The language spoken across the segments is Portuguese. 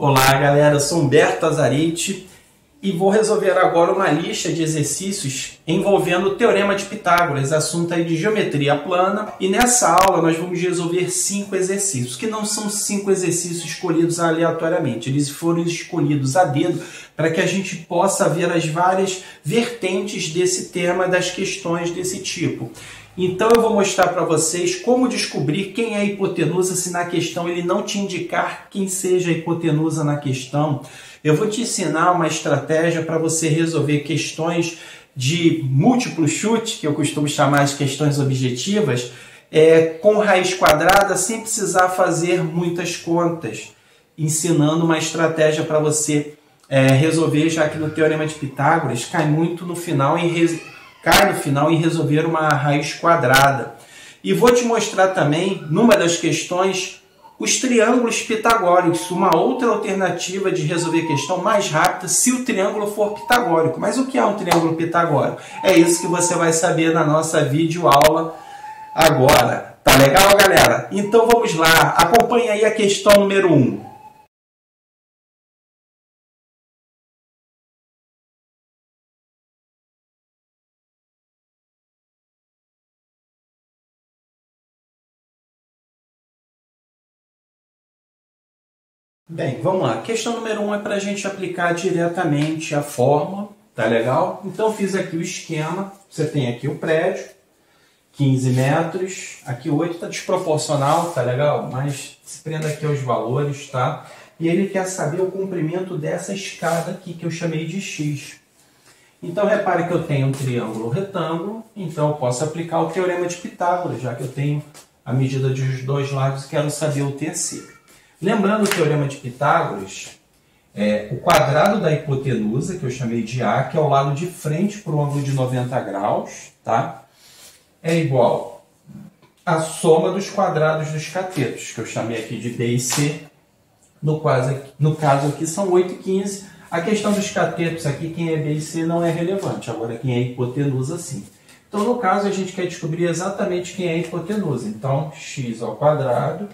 Olá galera, eu sou Humberto Azarite e vou resolver agora uma lista de exercícios envolvendo o Teorema de Pitágoras, assunto aí de geometria plana. E nessa aula nós vamos resolver 5 exercícios, que não são 5 exercícios escolhidos aleatoriamente, eles foram escolhidos a dedo para que a gente possa ver as várias vertentes desse tema, das questões desse tipo. Então eu vou mostrar para vocês como descobrir quem é a hipotenusa se na questão ele não te indicar quem seja a hipotenusa na questão. Eu vou te ensinar uma estratégia para você resolver questões de múltiplo chute, que eu costumo chamar de questões objetivas, com raiz quadrada, sem precisar fazer muitas contas, ensinando uma estratégia para você resolver, já que no Teorema de Pitágoras cai muito no final em resolver uma raiz quadrada. E vou te mostrar também, numa das questões, os triângulos pitagóricos, uma outra alternativa de resolver a questão mais rápida se o triângulo for pitagórico. Mas o que é um triângulo pitagórico? É isso que você vai saber na nossa videoaula agora. Tá legal, galera? Então vamos lá, acompanhe aí a questão número 1. Bem, vamos lá. Questão número 1 é para a gente aplicar diretamente a fórmula, tá legal? Então fiz aqui o esquema, você tem aqui o prédio, 15 metros, aqui 8 está desproporcional, tá legal? Mas se prenda aqui aos valores, tá? E ele quer saber o comprimento dessa escada aqui que eu chamei de X. Então repare que eu tenho um triângulo retângulo, então eu posso aplicar o Teorema de Pitágoras, já que eu tenho a medida dos dois lados e quero saber o terceiro. Lembrando o Teorema de Pitágoras, o quadrado da hipotenusa, que eu chamei de A, que é o lado de frente para o ângulo de 90 graus, tá? É igual à soma dos quadrados dos catetos, que eu chamei aqui de B e C. No caso aqui são 8 e 15. A questão dos catetos aqui, quem é B e C não é relevante. Agora, quem é hipotenusa, sim. Então, no caso, a gente quer descobrir exatamente quem é a hipotenusa. Então, x ao quadrado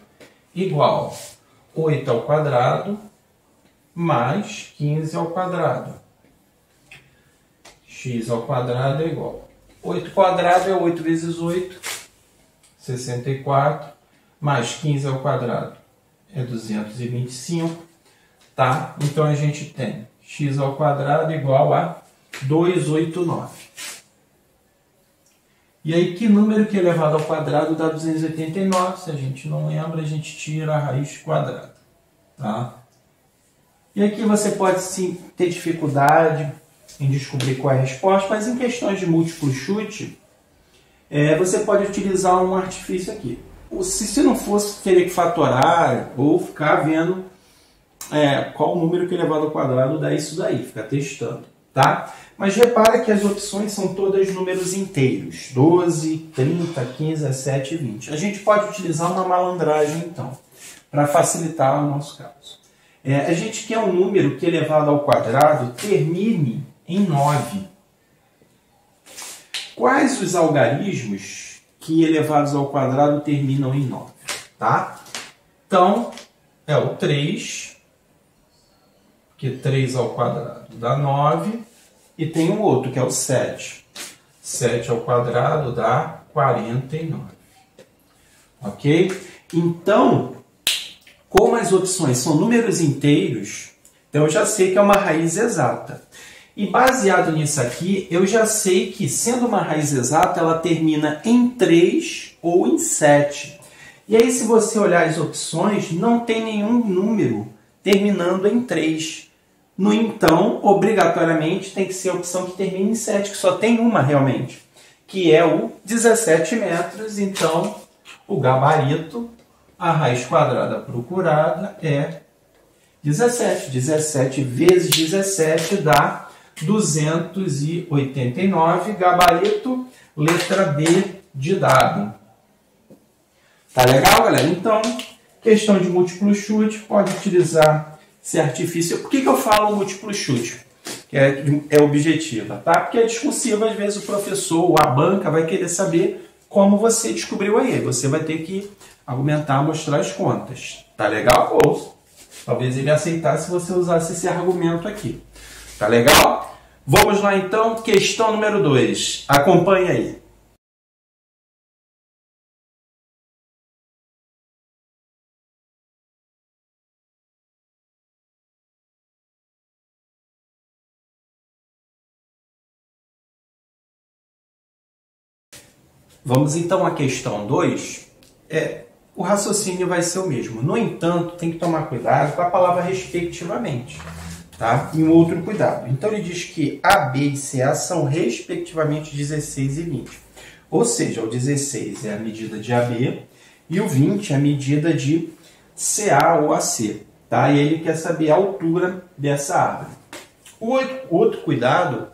igual 8 ao quadrado mais 15 ao quadrado. X ao quadrado é igual. 8 quadrado é 8 vezes 8, 64, mais 15 ao quadrado é 225, tá? Então a gente tem x ao quadrado igual a 289. E aí, que número que é elevado ao quadrado dá 289? Se a gente não lembra, a gente tira a raiz quadrada. Tá? E aqui você pode sim ter dificuldade em descobrir qual é a resposta, mas em questões de múltiplo chute, você pode utilizar um artifício aqui. Se não fosse teria que fatorar ou ficar vendo qual o número que é elevado ao quadrado dá isso daí, ficar testando. Tá? Mas repara que as opções são todas números inteiros, 12, 30, 15, 17 e 20. A gente pode utilizar uma malandragem, então, para facilitar o nosso caso. A gente quer um número que elevado ao quadrado termine em 9. Quais os algarismos que elevados ao quadrado terminam em 9? Tá? Então, é o 3, que 3 ao quadrado dá 9, e tem um outro, que é o 7. 7 ao quadrado dá 49. Ok? Então, como as opções são números inteiros, então eu já sei que é uma raiz exata. E baseado nisso aqui, eu já sei que, sendo uma raiz exata, ela termina em 3 ou em 7. E aí, se você olhar as opções, não tem nenhum número terminando em 3. No então, obrigatoriamente, tem que ser a opção que termina em 7, que só tem uma realmente, que é o 17 metros. Então, o gabarito, a raiz quadrada procurada é 17. 17 vezes 17 dá 289. Gabarito, letra B de dado. Tá legal, galera? Então, questão de múltiplo chute, pode utilizar esse artifício. Por que eu falo múltiplo chute? Que é objetiva, tá? Porque é discursiva, às vezes o professor ou a banca vai querer saber como você descobriu aí. Você vai ter que argumentar, mostrar as contas. Tá legal? Ou Talvez ele aceitasse se você usasse esse argumento aqui. Tá legal? Vamos lá então, questão número 2. Acompanhe aí. Vamos então à questão 2. O raciocínio vai ser o mesmo. No entanto, tem que tomar cuidado com a palavra respectivamente. Tá? E um outro cuidado. Então ele diz que A, B e CA são respectivamente 16 e 20. Ou seja, o 16 é a medida de AB e o 20 é a medida de CA ou AC. Tá? E ele quer saber a altura dessa árvore. O outro cuidado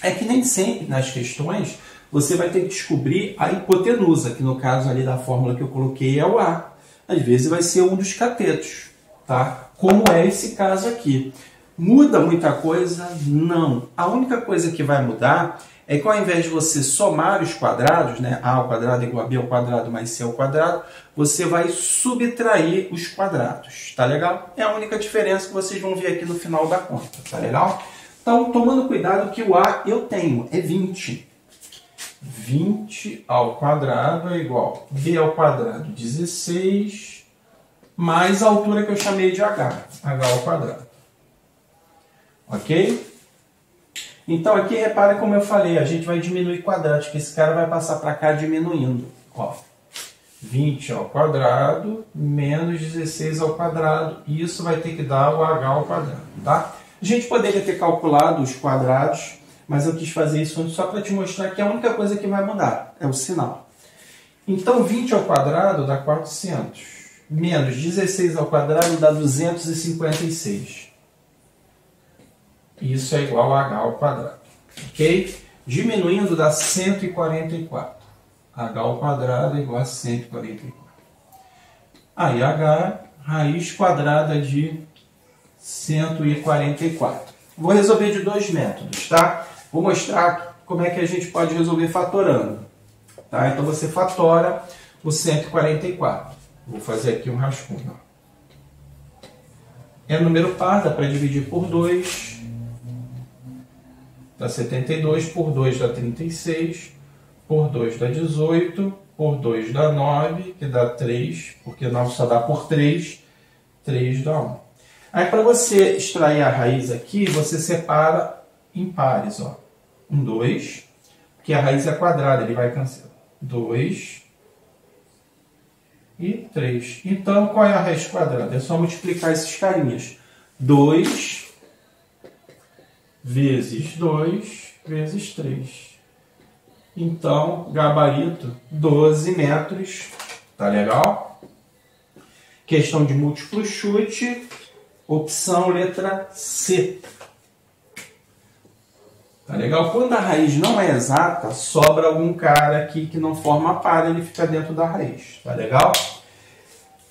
é que nem sempre nas questões você vai ter que descobrir a hipotenusa, que no caso ali da fórmula que eu coloquei é o A. Às vezes vai ser um dos catetos, tá? Como é esse caso aqui. Muda muita coisa? Não. A única coisa que vai mudar é que ao invés de você somar os quadrados, né, A ao quadrado igual a B ao quadrado mais C ao quadrado, você vai subtrair os quadrados, tá legal? É a única diferença que vocês vão ver aqui no final da conta, tá legal? Então, tomando cuidado que o A eu tenho, é 20. 20 ao quadrado é igual a B ao quadrado, 16, mais a altura que eu chamei de H, H ao quadrado. Ok? Então aqui repara como eu falei, a gente vai diminuir quadrados, que esse cara vai passar para cá diminuindo. Ó, 20 ao quadrado menos 16 ao quadrado, e isso vai ter que dar o H ao quadrado, tá? A gente poderia ter calculado os quadrados, mas eu quis fazer isso só para te mostrar que a única coisa que vai mudar é o sinal. Então 20 ao quadrado dá 400, menos 16 ao quadrado dá 256. Isso é igual a H ao quadrado, ok? Diminuindo dá 144. H ao quadrado é igual a 144. Aí H, raiz quadrada de 144. Vou resolver de dois métodos, tá? Vou mostrar como é que a gente pode resolver fatorando. Tá? Então você fatora o 144. Vou fazer aqui um rascunho. É número par, dá para dividir por 2. Dá 72, por 2 dá 36, por 2 dá 18, por 2 dá 9, que dá 3, porque 9 só dá por 3, 3 dá 1. Aí para você extrair a raiz aqui, você separa em pares, ó. 1, 2, porque a raiz é quadrada, ele vai cancelar. 2 e 3. Então, qual é a raiz quadrada? É só multiplicar esses carinhas. 2 vezes 2 vezes 3. Então, gabarito 12 metros. Tá legal? Questão de múltiplo chute. Opção letra C. Tá legal? Quando a raiz não é exata, sobra algum cara aqui que não forma par, ele fica dentro da raiz. Tá legal?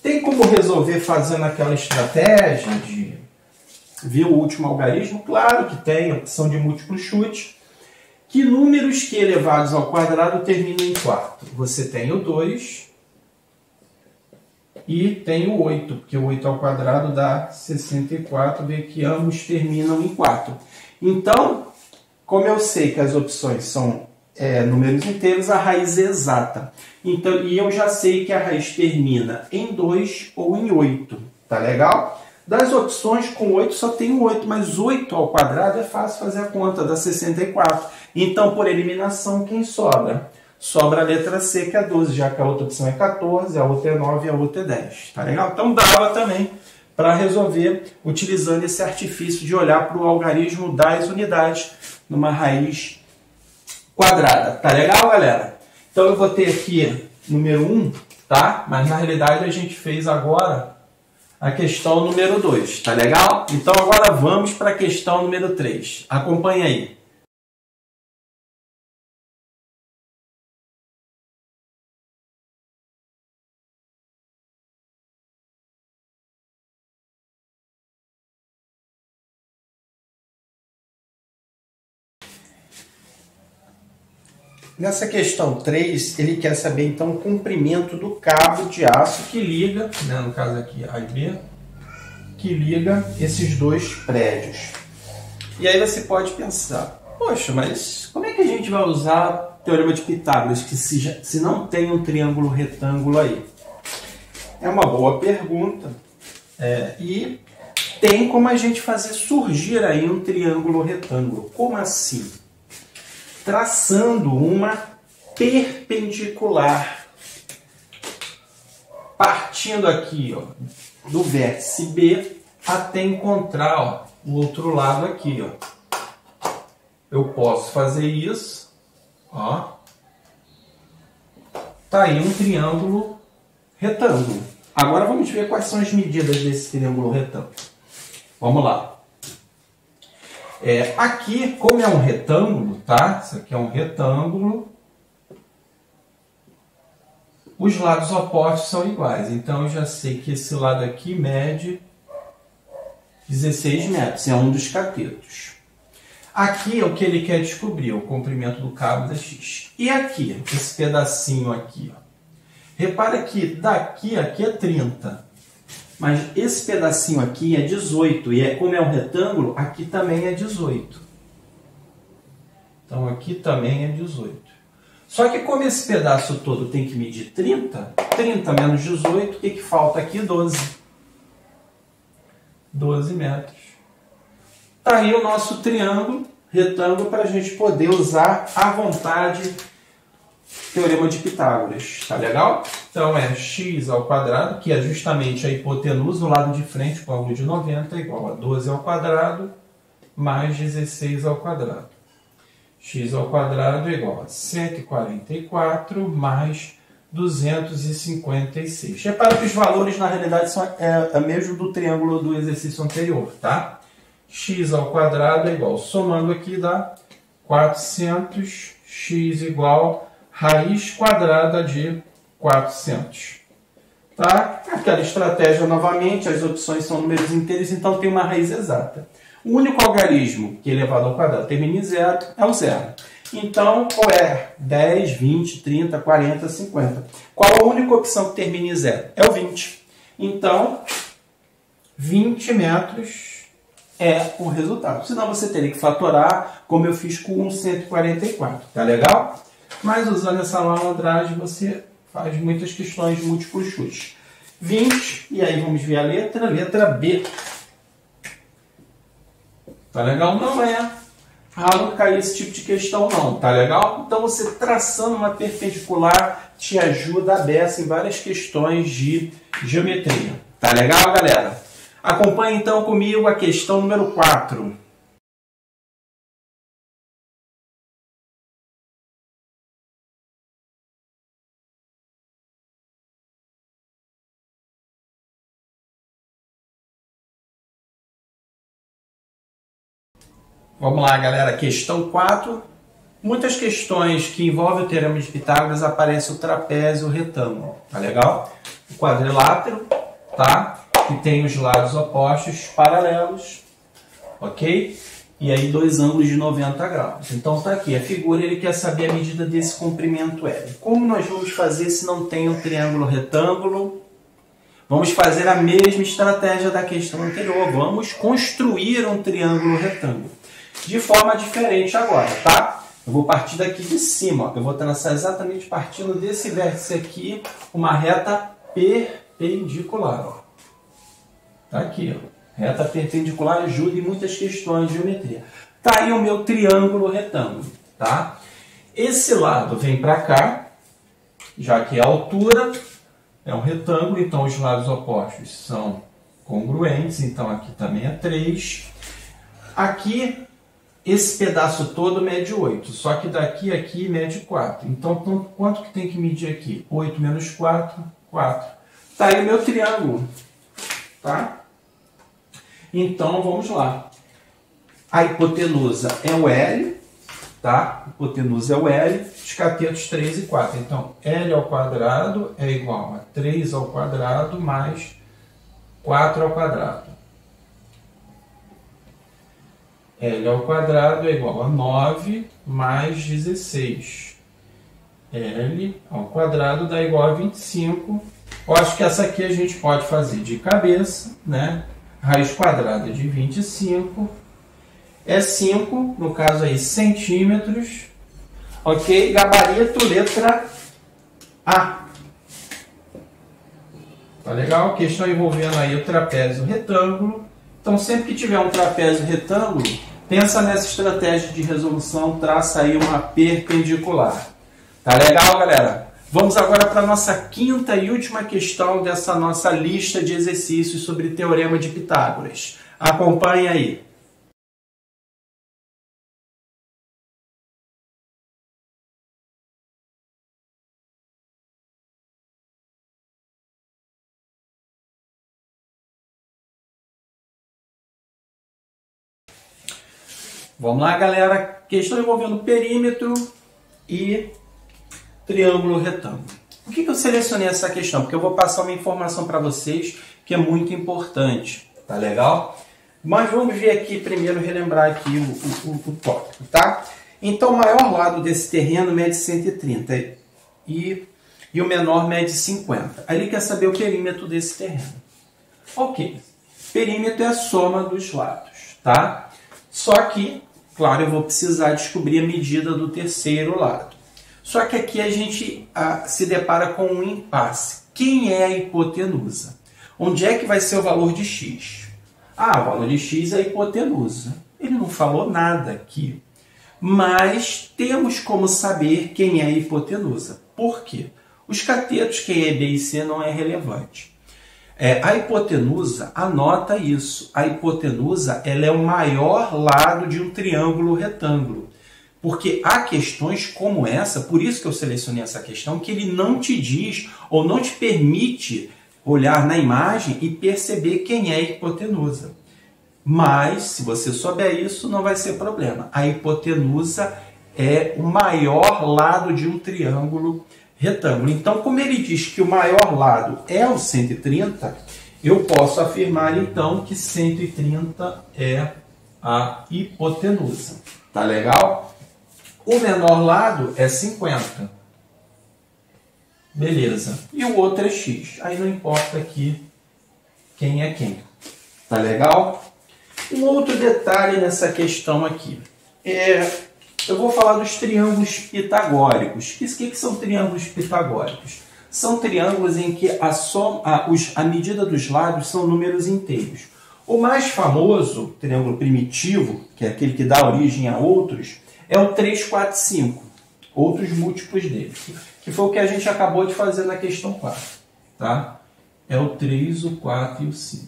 Tem como resolver fazendo aquela estratégia de ver o último algarismo? Claro que tem, opção de múltiplo chute. Que números que elevados ao quadrado terminam em 4? Você tem o 2 e tem o 8, porque o 8 ao quadrado dá 64, vê que ambos terminam em 4. Então, como eu sei que as opções são números inteiros, a raiz é exata. Então, e eu já sei que a raiz termina em 2 ou em 8. Tá legal? Das opções, com 8 só tem o 8, mas 8 ao quadrado é fácil fazer a conta, dá 64. Então, por eliminação, quem sobra? Sobra a letra C, que é 12, já que a outra opção é 14, a outra é 9 e a outra é 10. Tá legal? Então, dava também para resolver utilizando esse artifício de olhar para o algarismo das unidades numa raiz quadrada. Tá legal, galera? Então, eu vou ter aqui número 1, tá? Mas, na realidade, a gente fez agora a questão número 2, tá legal? Então, agora vamos para a questão número 3. Acompanhe aí. Nessa questão 3, ele quer saber então o comprimento do cabo de aço que liga, né, no caso aqui A e B, que liga esses dois prédios. E aí você pode pensar, poxa, mas como é que a gente vai usar o Teorema de Pitágoras que se não tem um triângulo retângulo aí? É uma boa pergunta. E tem como a gente fazer surgir aí um triângulo retângulo. Como assim? Traçando uma perpendicular. Partindo aqui, ó, do vértice B até encontrar, ó, o outro lado aqui, ó. Eu posso fazer isso, ó. Tá aí um triângulo retângulo. Agora vamos ver quais são as medidas desse triângulo retângulo. Vamos lá. Aqui, como é um retângulo, tá? Isso aqui é um retângulo. Os lados opostos são iguais. Então, eu já sei que esse lado aqui mede 16 metros. É um dos catetos. Aqui é o que ele quer descobrir, o comprimento do cabo da X. E aqui, esse pedacinho aqui, ó. Repara que daqui aqui é 30. Mas esse pedacinho aqui é 18. E como é um retângulo, aqui também é 18. Então, aqui também é 18. Só que como esse pedaço todo tem que medir 30, 30 menos 18, o que falta aqui? 12. 12 metros. Está aí o nosso triângulo, retângulo, para a gente poder usar à vontade o Teorema de Pitágoras. Tá legal? Então é x ao quadrado, que é justamente a hipotenusa do lado de frente com ângulo de 90, igual a 12 ao quadrado mais 16 ao quadrado. X ao quadrado é igual a 144 mais 256. Repara que os valores, na realidade, são a mesmo do triângulo do exercício anterior, tá? X ao quadrado é igual, somando aqui dá 400, x igual raiz quadrada de 400. Tá? Aquela estratégia novamente, as opções são números inteiros, então tem uma raiz exata. O único algarismo que elevado ao quadrado termina em zero é o zero. Então, qual é? 10, 20, 30, 40, 50. Qual a única opção que termina em zero? É o 20. Então, 20 metros é o resultado. Senão você teria que fatorar, como eu fiz com o 144. Tá legal? Mas usando essa malandragem, você faz muitas questões de múltiplos chutes. 20, e aí vamos ver a letra B. Tá legal? Não é raro cair esse tipo de questão não, tá legal? Então você traçando uma perpendicular te ajuda a beça em várias questões de geometria. Tá legal, galera? Acompanhe então comigo a questão número 4. Vamos lá, galera. Questão 4. Muitas questões que envolvem o Teorema de Pitágoras aparece o trapézio e o retângulo. Tá legal? O quadrilátero, tá? Que tem os lados opostos paralelos. Ok? E aí dois ângulos de 90 graus. Então tá aqui a figura, ele quer saber a medida desse comprimento L. Como nós vamos fazer se não tem um triângulo retângulo? Vamos fazer a mesma estratégia da questão anterior. Vamos construir um triângulo retângulo. De forma diferente agora, tá? Eu vou partir daqui de cima, ó. Eu vou traçar exatamente partindo desse vértice aqui, uma reta perpendicular, ó. Tá aqui, ó. Reta perpendicular ajuda em muitas questões de geometria. Tá aí o meu triângulo retângulo, tá? Esse lado vem para cá, já que a altura é um retângulo, então os lados opostos são congruentes, então aqui também é 3. Aqui, esse pedaço todo mede 8, só que daqui a aqui mede 4. Então, quanto que tem que medir aqui? 8 menos 4, 4. Tá aí o meu triângulo, tá? Então, vamos lá. A hipotenusa é o L, tá? A hipotenusa é o L, os catetos 3 e 4. Então, L ao quadrado é igual a 3 ao quadrado mais 4 ao quadrado. L ao quadrado é igual a 9 mais 16. L ao quadrado dá igual a 25. Eu acho que essa aqui a gente pode fazer de cabeça, né? raiz quadrada de 25 é 5, no caso aí, centímetros. Ok? Gabarito, letra A. Tá legal? Questão envolvendo aí o trapézio retângulo. Então, sempre que tiver um trapézio retângulo, pensa nessa estratégia de resolução, traça aí uma perpendicular. Tá legal, galera? Vamos agora para a nossa quinta e última questão dessa nossa lista de exercícios sobre Teorema de Pitágoras. Acompanhe aí. Vamos lá, galera. Questão envolvendo perímetro e triângulo retângulo. Por que eu selecionei essa questão? Porque eu vou passar uma informação para vocês que é muito importante. Tá legal? Mas vamos ver aqui primeiro, relembrar aqui o tópico, tá? Então, o maior lado desse terreno mede 130 e o menor mede 50. Aí ele quer saber o perímetro desse terreno. Ok. Perímetro é a soma dos lados, tá? Só que, claro, eu vou precisar descobrir a medida do terceiro lado. Só que aqui a gente se depara com um impasse. Quem é a hipotenusa? Onde é que vai ser o valor de x? Ah, o valor de x é a hipotenusa. Ele não falou nada aqui. Mas temos como saber quem é a hipotenusa. Por quê? Os catetos, quem é B e C, não é relevante. A hipotenusa, anota isso, a hipotenusa ela é o maior lado de um triângulo retângulo. Porque há questões como essa, por isso que eu selecionei essa questão, que ele não te diz ou não te permite olhar na imagem e perceber quem é a hipotenusa. Mas, se você souber isso, não vai ser problema. A hipotenusa é o maior lado de um triângulo retângulo. Então, como ele diz que o maior lado é o 130, eu posso afirmar, então, que 130 é a hipotenusa. Tá legal? O menor lado é 50. Beleza. E o outro é x. Aí não importa aqui quem é quem. Tá legal? Um outro detalhe nessa questão aqui. Eu vou falar dos triângulos pitagóricos. O que são triângulos pitagóricos? São triângulos em que a medida dos lados são números inteiros. O mais famoso, triângulo primitivo, que é aquele que dá origem a outros, é o 3, 4, 5. Outros múltiplos dele. Que foi o que a gente acabou de fazer na questão 4. Tá? É o 3, o 4 e o 5.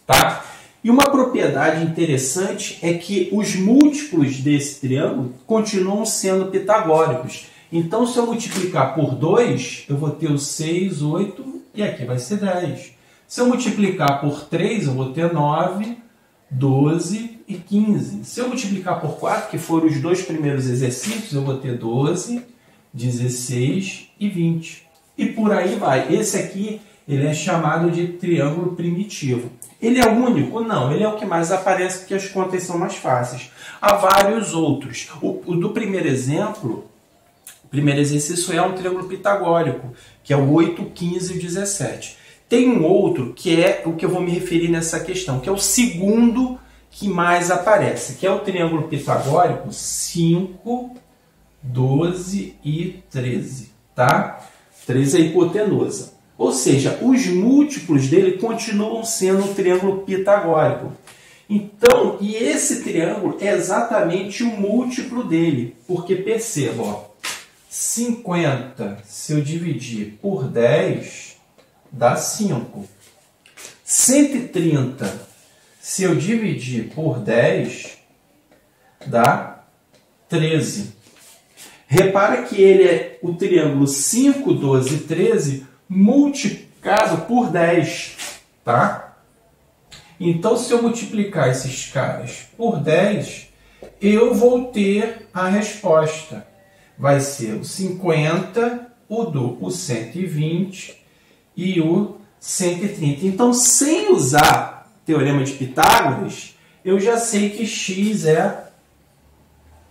Tá? E uma propriedade interessante é que os múltiplos desse triângulo continuam sendo pitagóricos. Então, se eu multiplicar por 2, eu vou ter o 6, 8 e aqui vai ser 10. Se eu multiplicar por 3, eu vou ter 9, 12 e 15. Se eu multiplicar por 4, que foram os dois primeiros exercícios, eu vou ter 12, 16 e 20. E por aí vai. Esse aqui ele é chamado de triângulo primitivo. Ele é o único? Não, ele é o que mais aparece porque as contas são mais fáceis. Há vários outros. O do primeiro exemplo, o primeiro exercício é um triângulo pitagórico, que é o 8, 15 e 17. Tem um outro que é o que eu vou me referir nessa questão, que é o segundo que mais aparece, que é o triângulo pitagórico 5, 12 e 13. Tá? 13 é a hipotenusa. Ou seja, os múltiplos dele continuam sendo um triângulo pitagórico. Então, e esse triângulo é exatamente o múltiplo dele. Porque perceba, ó, 50, se eu dividir por 10, dá 5. 130, se eu dividir por 10, dá 13. Repara que ele é o triângulo 5, 12 e 13 multiplicado por 10, tá? Então, se eu multiplicar esses caras por 10, eu vou ter a resposta. Vai ser o 50, o 120 e o 130. Então, sem usar Teorema de Pitágoras, eu já sei que x é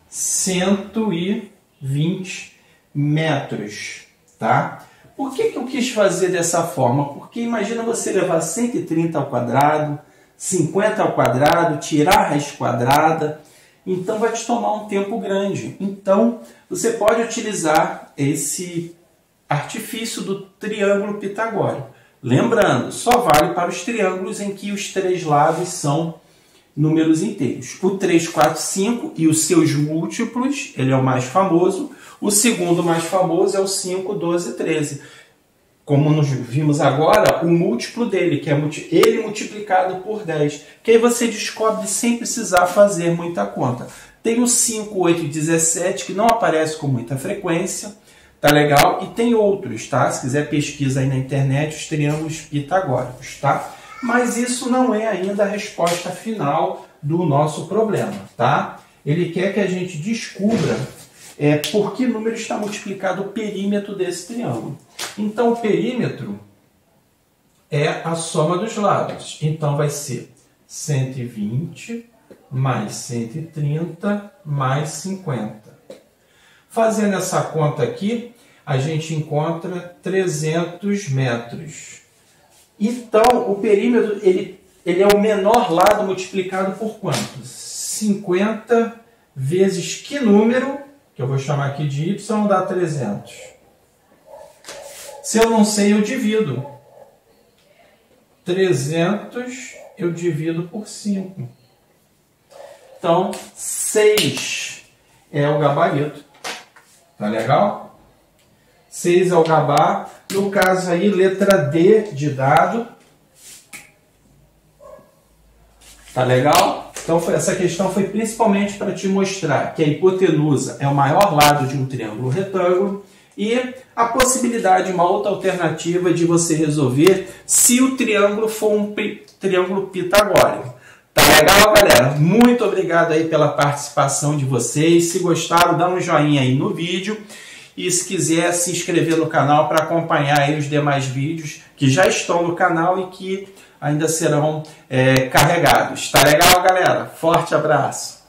120 metros, tá? Por que eu quis fazer dessa forma? Porque imagina você levar 130 ao quadrado, 50 ao quadrado, tirar a raiz quadrada. Então vai te tomar um tempo grande. Então você pode utilizar esse artifício do triângulo pitagórico. Lembrando, só vale para os triângulos em que os 3 lados são números inteiros. O 3, 4, 5 e os seus múltiplos, ele é o mais famoso. O segundo mais famoso é o 5, 12 e 13. Como nós vimos agora, o múltiplo dele, que é ele multiplicado por 10. Que aí você descobre sem precisar fazer muita conta. Tem o 5, 8 e 17, que não aparece com muita frequência. Tá legal? E tem outros, tá? Se quiser pesquisa aí na internet, os triângulos pitagóricos, tá? Mas isso não é ainda a resposta final do nosso problema, tá? Ele quer que a gente descubra por que número está multiplicado o perímetro desse triângulo. Então, o perímetro é a soma dos lados. Então, vai ser 120 mais 130 mais 50. Fazendo essa conta aqui, a gente encontra 300 metros. Então, o perímetro ele é o menor lado multiplicado por quanto? 50 vezes que número, que eu vou chamar aqui de y, dá 300. Se eu não sei, eu divido. 300 eu divido por 5. Então, 6 é o gabarito. Tá legal? 6 é o gabá. No caso aí, letra D de dado. Tá legal? Então, essa questão foi principalmente para te mostrar que a hipotenusa é o maior lado de um triângulo retângulo e a possibilidade, uma outra alternativa de você resolver se o triângulo for um triângulo pitagórico. Tá legal, galera? Muito obrigado aí pela participação de vocês. Se gostaram, dá um joinha aí no vídeo. E se quiser se inscrever no canal para acompanhar aí os demais vídeos que já estão no canal e que ainda serão carregados. Tá legal, galera? Forte abraço!